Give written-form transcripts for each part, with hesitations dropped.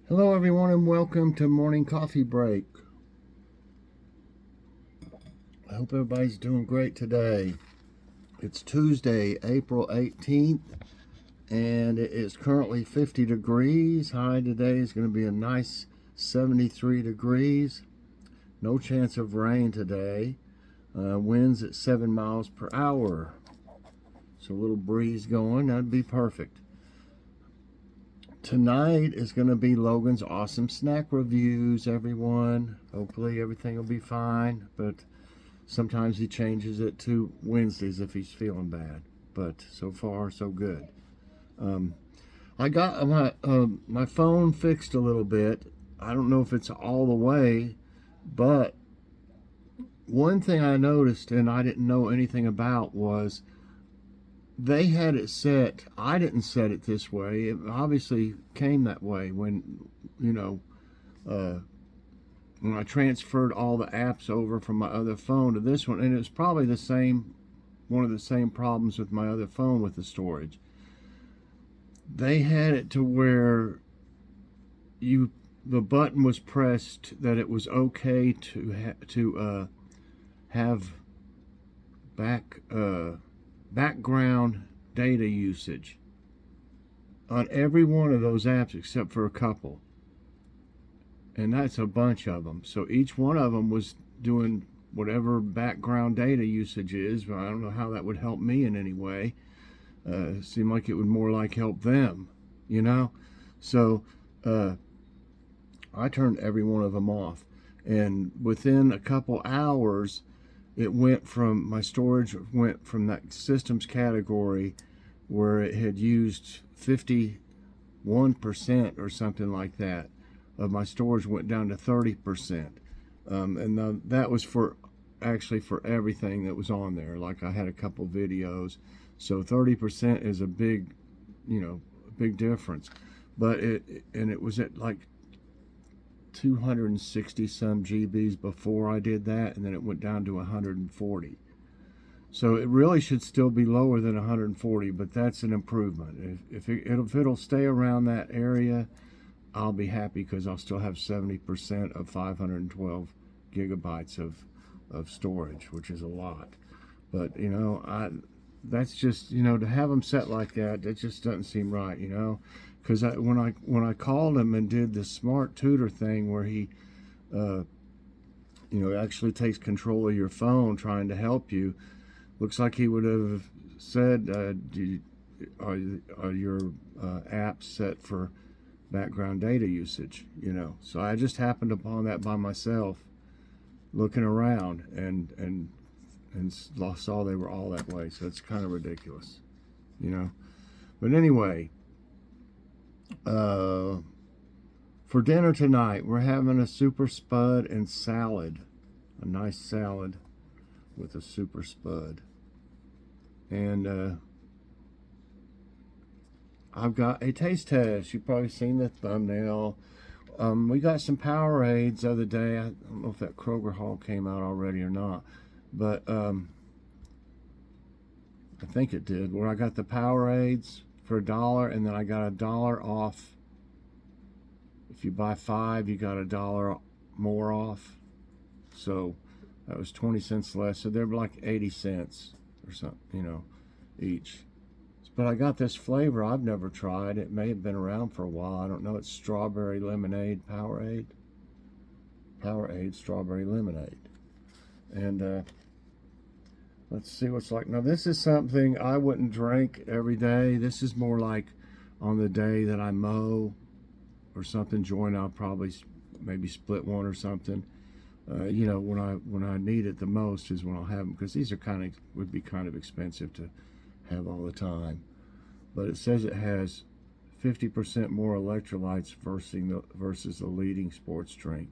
Hello everyone and welcome to Morning Coffee Break. I hope everybody's doing great today. It's Tuesday, April 18th, and it is currently 50 degrees. High today is going to be a nice 73 degrees. No chance of rain today. Winds at 7 miles per hour. So a little breeze going, that'd be perfect. Tonight is going to be Logan's awesome snack reviews, everyone. Hopefully everything will be fine, but sometimes he changes it to Wednesdays if he's feeling bad. But so far, so good. I got my phone fixed a little bit. I don't know if it's all the way, but one thing I noticed and I didn't know anything about was they had it set. I didn't set it this way. It obviously came that way when, when I transferred all the apps over from my other phone to this one, and it was probably one of the same problems with my other phone with the storage. They had it to where the button was pressed that it was okay to have background data usage on every one of those apps except for a couple, and that's a bunch of them. So each one of them was doing whatever background data usage is, but I don't know how that would help me in any way. It seemed like it would more like help them, you know. So I turned every one of them off, and within a couple hours my storage went from that systems category where it had used 51% or something like that of my storage, went down to 30%. And that was actually for everything that was on there. Like I had a couple videos. So 30% is a big difference. But it was at like 260 some GBs before I did that, and then it went down to 140. So it really should still be lower than 140, but that's an improvement. If it'll stay around that area, I'll be happy because I'll still have 70% of 512 gigabytes of storage, which is a lot. But that's just, to have them set like that just doesn't seem right, because when I called him and did the smart tutor thing where he actually takes control of your phone trying to help you, looks like he would have said, are your apps set for background data usage? So I just happened upon that by myself looking around and saw they were all that way. So it's kind of ridiculous, but anyway, for dinner tonight we're having a super spud and salad, a nice salad with a super spud, and I've got a taste test. You've probably seen the thumbnail. We got some Powerades the other day. I don't know if that Kroger haul came out already or not, but I think it did, where I got the Powerades for $1, and then I got $1 off. If you buy 5, you got $1 more off. So that was 20 cents less. So they're like 80 cents or something, each. But I got this flavor I've never tried. It may have been around for a while. I don't know. It's strawberry lemonade Powerade. Powerade strawberry lemonade. And let's see what's like. Now this is something I wouldn't drink every day. This is more like on the day that I mow or something. Join, I'll probably maybe split one or something. When I need it the most is when I'll have them, because these would be kind of expensive to have all the time. But it says it has 50% more electrolytes versus the leading sports drink,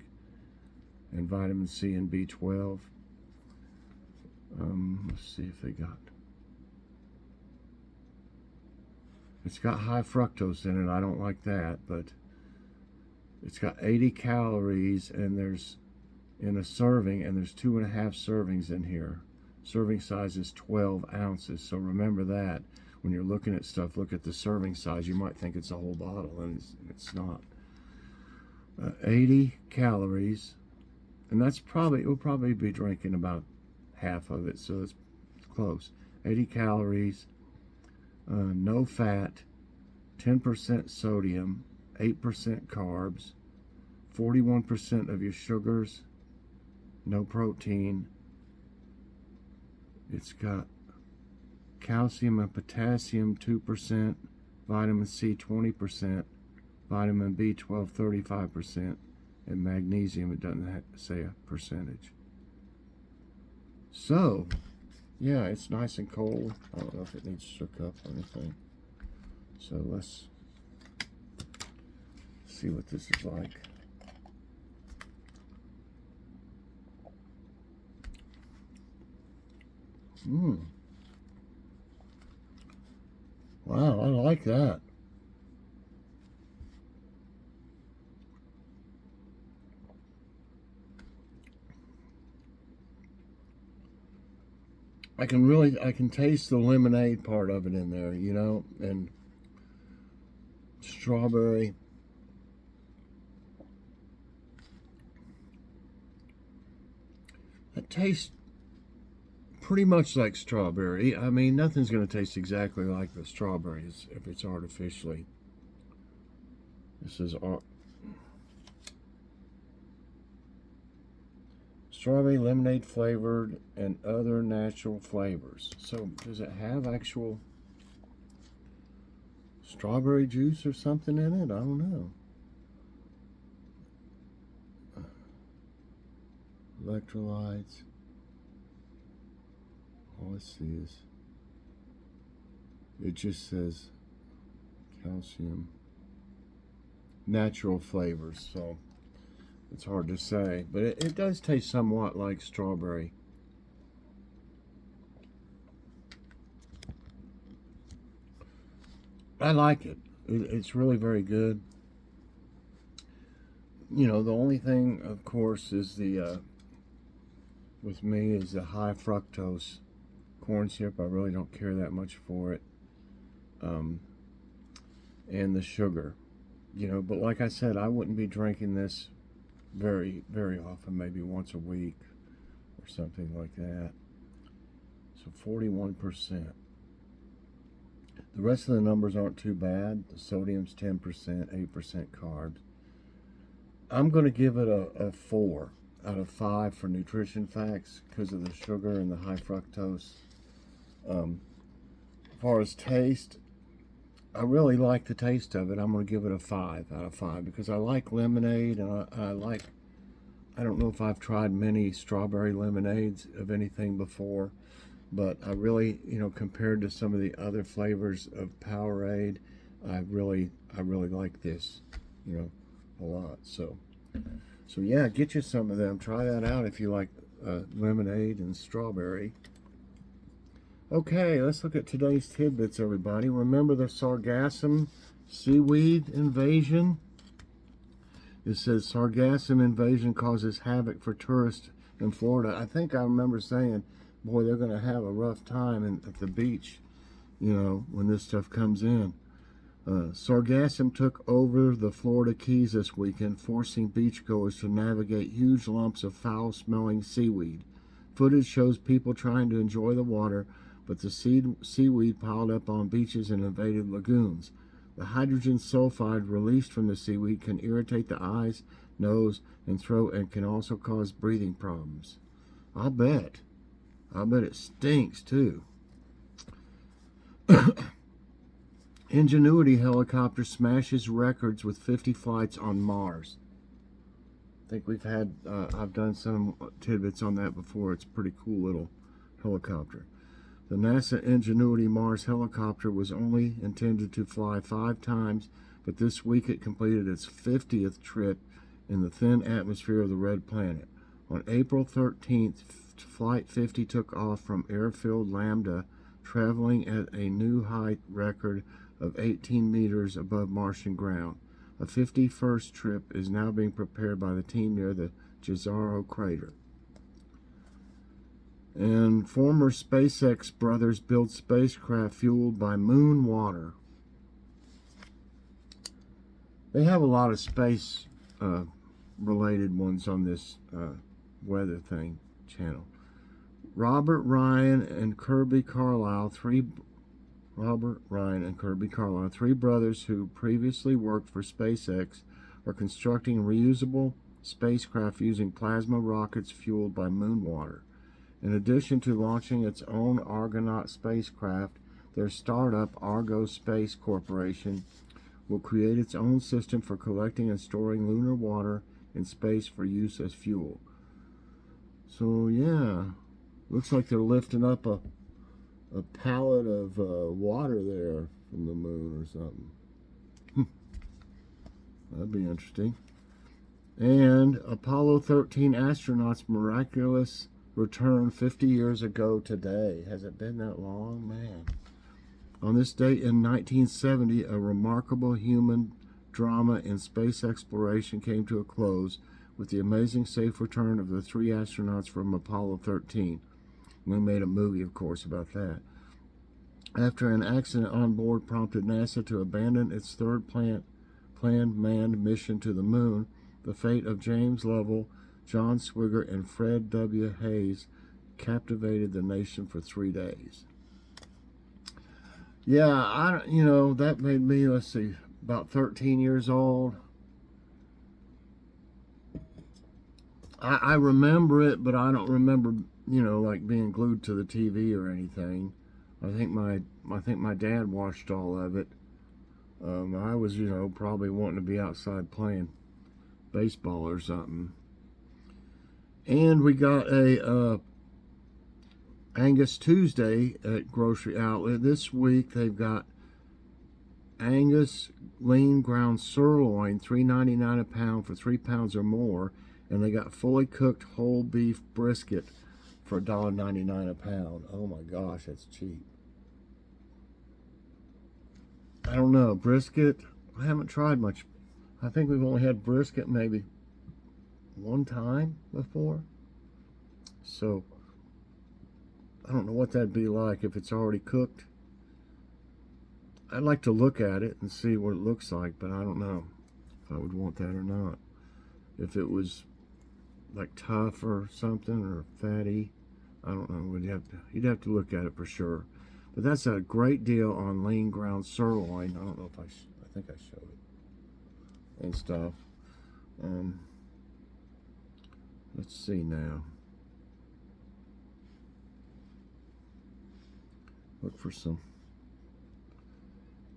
and vitamin C and B12. Let's see if it's got high fructose in it. I don't like that, but it's got 80 calories, and there's in a serving, and there's 2.5 servings in here. Serving size is 12 ounces. So remember that when you're looking at stuff, look at the serving size. You might think it's a whole bottle, and it's not. 80 calories, and that's probably, we'll probably be drinking about half of it, so it's close. 80 calories, no fat, 10% sodium, 8% carbs, 41% of your sugars, no protein. It's got calcium and potassium 2%, vitamin C 20%, vitamin B12 35%, and magnesium, it doesn't say a percentage. So, yeah, it's nice and cold. I don't know if it needs shook up or anything. So let's see what this is like. Wow, I like that. I can taste the lemonade part of it in there, you know, and strawberry. It tastes pretty much like strawberry. I mean, nothing's going to taste exactly like the strawberries if it's artificially. This is strawberry lemonade flavored and other natural flavors. So does it have actual strawberry juice or something in it? I don't know. Electrolytes. All I see is, it just says calcium, natural flavors, so it's hard to say, but it does taste somewhat like strawberry. I like it. It's really very good. You know, the only thing, of course, is with me, is the high fructose corn syrup. I really don't care that much for it. And the sugar, you know, but like I said, I wouldn't be drinking this very, very often, maybe once a week or something like that. So 41%. The rest of the numbers aren't too bad. The sodium's 10%, 8% carbs. I'm going to give it a 4 out of 5 for nutrition facts because of the sugar and the high fructose. As far as taste, I really like the taste of it. I'm going to give it a 5 out of 5 because I like lemonade, and I don't know if I've tried many strawberry lemonades of anything before, but I really, you know, compared to some of the other flavors of Powerade, I really like this, you know, a lot. So yeah, get you some of them. Try that out if you like lemonade and strawberry. Okay, let's look at today's tidbits, everybody. Remember the sargassum seaweed invasion? It says sargassum invasion causes havoc for tourists in Florida. I think I remember saying, boy, they're going to have a rough time at the beach, you know, when this stuff comes in. Sargassum took over the Florida Keys this weekend, forcing beachgoers to navigate huge lumps of foul-smelling seaweed. Footage shows people trying to enjoy the water, but the seaweed piled up on beaches and invaded lagoons. The hydrogen sulfide released from the seaweed can irritate the eyes, nose, and throat, and can also cause breathing problems. I'll bet it stinks too. Ingenuity helicopter smashes records with 50 flights on Mars. I think I've done some tidbits on that before. It's a pretty cool little helicopter. The NASA Ingenuity Mars helicopter was only intended to fly 5 times, but this week it completed its 50th trip in the thin atmosphere of the red planet. On April 13th, Flight 50 took off from Airfield Lambda, traveling at a new height record of 18 meters above Martian ground. A 51st trip is now being prepared by the team near the Jezero crater. And former SpaceX brothers build spacecraft fueled by moon water. They have a lot of space related ones on this weather thing channel. Robert Ryan and Kirby Carlisle, three brothers who previously worked for SpaceX, are constructing reusable spacecraft using plasma rockets fueled by moon water. In addition to launching its own Argonaut spacecraft, their startup, Argo Space Corporation, will create its own system for collecting and storing lunar water in space for use as fuel. So yeah, looks like they're lifting up a pallet of water there from the moon or something. That'd be interesting. And Apollo 13 astronauts miraculous return 50 years ago today. Has it been that long? Man. On this date in 1970, a remarkable human drama in space exploration came to a close with the amazing safe return of the 3 astronauts from Apollo 13. We made a movie, of course, about that. After an accident on board prompted NASA to abandon its third planned manned mission to the moon, the fate of James Lovell, John Swigert, and Fred W. Hayes captivated the nation for 3 days. Yeah, that made me, let's see, about 13 years old. I remember it, but I don't remember, like being glued to the TV or anything. I think my dad watched all of it. I was, probably wanting to be outside playing baseball or something. And we got a Angus Tuesday at Grocery Outlet. This week they've got Angus lean ground sirloin, $3.99 a pound for 3 pounds or more. And they got fully cooked whole beef brisket for $1.99 a pound. Oh my gosh, that's cheap. I don't know, brisket, I haven't tried much. I think we've only had brisket maybe one time before. So, I don't know what that'd be like if it's already cooked. I'd like to look at it and see what it looks like, but I don't know if I would want that or not. If it was like tough or something, or fatty, I don't know. You'd have to look at it for sure. But that's a great deal on lean ground sirloin. I don't know if I think I showed it and stuff. Let's see now. Look for some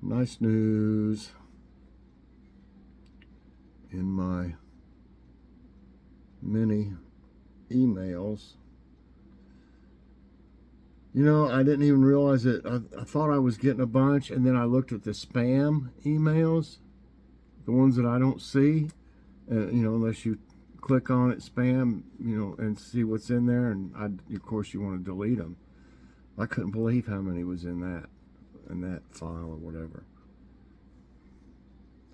nice news in my many emails. I didn't even realize it. I thought I was getting a bunch, and then I looked at the spam emails, the ones that I don't see, unless you click on it, spam, and see what's in there, and of course you want to delete them. I couldn't believe how many was in that file or whatever.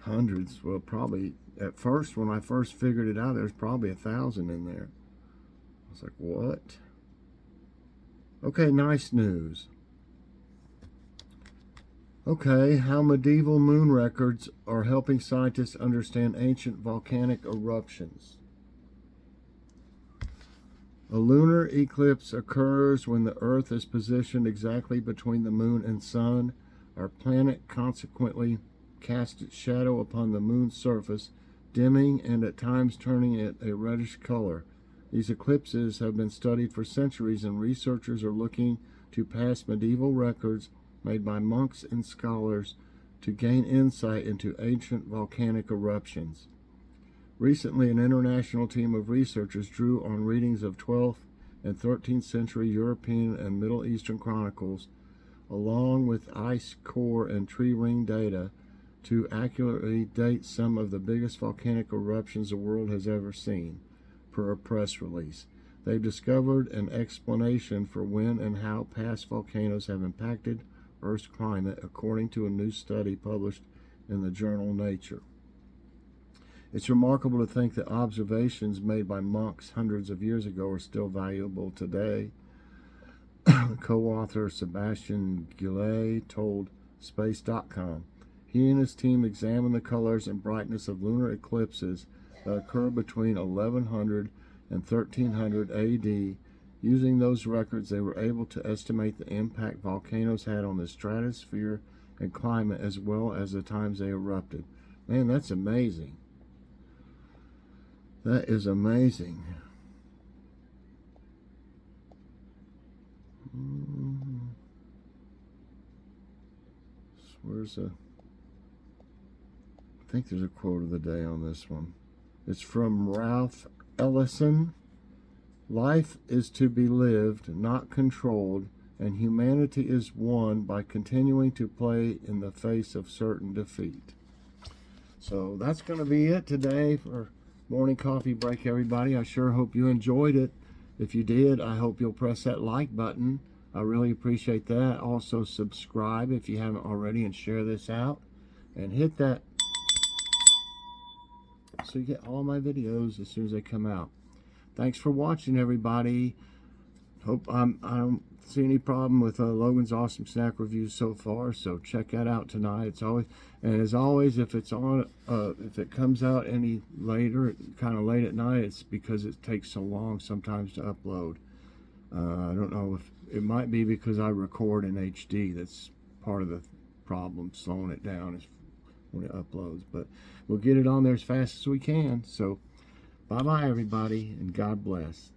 Hundreds. Well, probably at first, when I first figured it out, there's probably 1,000 in there. I was like, what? Okay, nice news. Okay, how medieval moon records are helping scientists understand ancient volcanic eruptions. A lunar eclipse occurs when the Earth is positioned exactly between the moon and sun. Our planet consequently casts its shadow upon the moon's surface, dimming and at times turning it a reddish color. These eclipses have been studied for centuries, and researchers are looking to past medieval records made by monks and scholars to gain insight into ancient volcanic eruptions. Recently, an international team of researchers drew on readings of 12th and 13th century European and Middle Eastern chronicles, along with ice core and tree ring data, to accurately date some of the biggest volcanic eruptions the world has ever seen, per a press release. They've discovered an explanation for when and how past volcanoes have impacted Earth's climate, according to a new study published in the journal Nature. It's remarkable to think that observations made by monks hundreds of years ago are still valuable today. Co-author Sebastian Gillet told Space.com he and his team examined the colors and brightness of lunar eclipses that occurred between 1100 and 1300 AD. Using those records, they were able to estimate the impact volcanoes had on the stratosphere and climate, as well as the times they erupted. Man, that's amazing. That is amazing. Where's a... I think there's a quote of the day on this one. It's from Ralph Ellison. Life is to be lived, not controlled, and humanity is won by continuing to play in the face of certain defeat. So that's going to be it today for Morning Coffee Break, everybody. I sure hope you enjoyed it. If you did, I hope you'll press that like button. I really appreciate that. Also, subscribe if you haven't already and share this out. And hit that so you get all my videos as soon as they come out. Thanks for watching, everybody. Hope I don't see any problem with Logan's awesome snack reviews so far. So check that out tonight. It's always, and as always, if it's on, if it comes out any later, kind of late at night, it's because it takes so long sometimes to upload. I don't know if it might be because I record in HD. That's part of the problem, slowing it down is when it uploads. But we'll get it on there as fast as we can. So bye bye, everybody, and God bless.